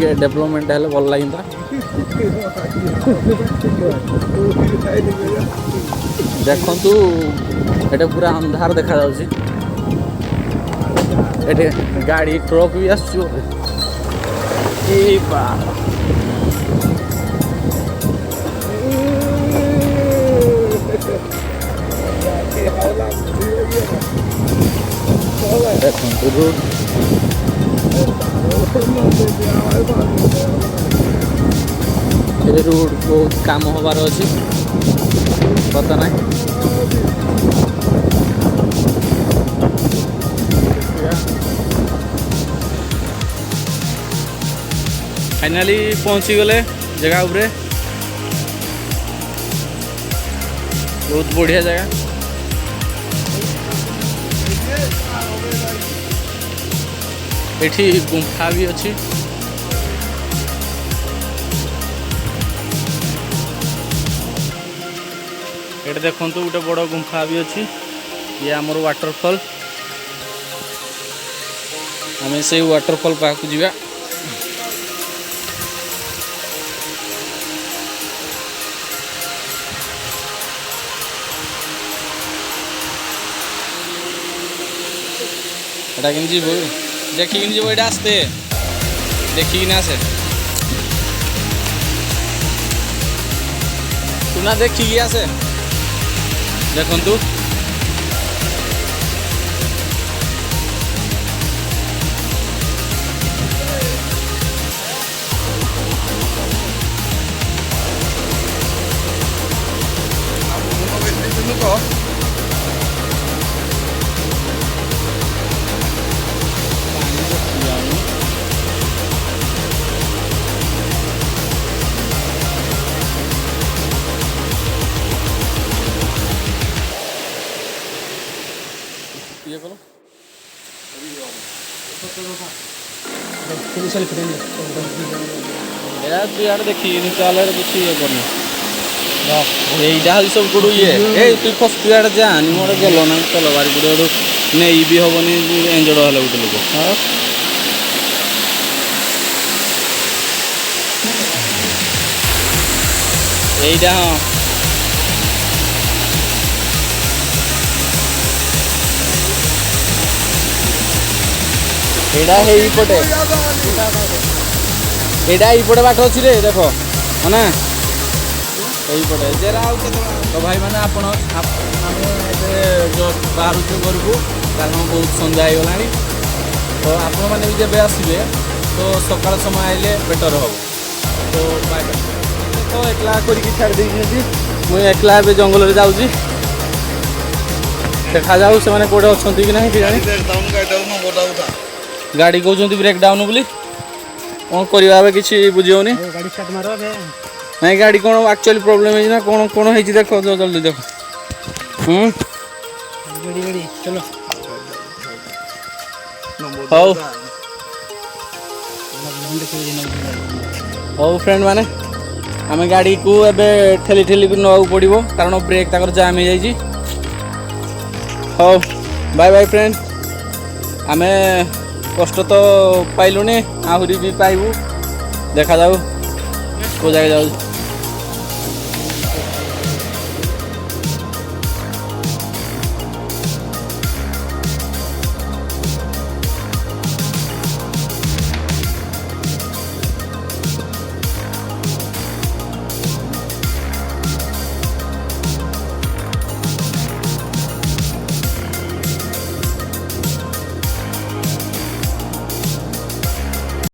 टे डेवलपमेंट है भल लगे देखु ये पूरा अंधार देखा ये गाड़ी ट्रक भी आस देखु रोड रोड बहुत काम होबार अच्छी पता ना फाइनाली पहुंची गले जगह उपरे बहुत बढ़िया जगह एठी गुंफा भी अच्छी ये देखो गोटे बड़ गुंफा भी अच्छी ये आमर वाटरफॉल आम से वाटरफॉल पाक जा जी देखिए जी ये आसते देखिए ना से तू ना देखिए आसे देखु ये करो तू यार देखी चल कुछ ये करना यही सब गुड़ ये तू फस्ट यार जानी मोटे गल ना चल बारी गुड़ नहीं भी हेनी एंजड़ है गोटे लोक यहीटा हाँ एपटे एपटे बाट अच्छी रे देख ना यहीपटे जेरा तो भाई मैंने आप बाहर घर को कारण बहुत संध्या होगा तो आपण मैंने भी जब आसबे तो सकाल समय आइले बेटर हम तो तो एकला करके छाड़ देगी मुझे एकला जंगल जाऊँगी देखा जाऊ से कौटे अच्छा कि ना कि गाड़ी कहते ब्रेक डाउन बोली कौन करवा किसी बुझे नहीं गाड़ी कौन एक्चुअली प्रॉब्लम है ना कौन कौन है देख जल्दी देख चलो हाउ हाउ फ्रेंड माने आम गाड़ी को एबे ठेली ठेली ना पड़ो कारण ब्रेक तक जाम हो जाए हाउ बाय बाय फ्रेंड आम कष्ट तो पाइलुनी आहरी भी पाइबू देखा जाऊ को जगह जाऊ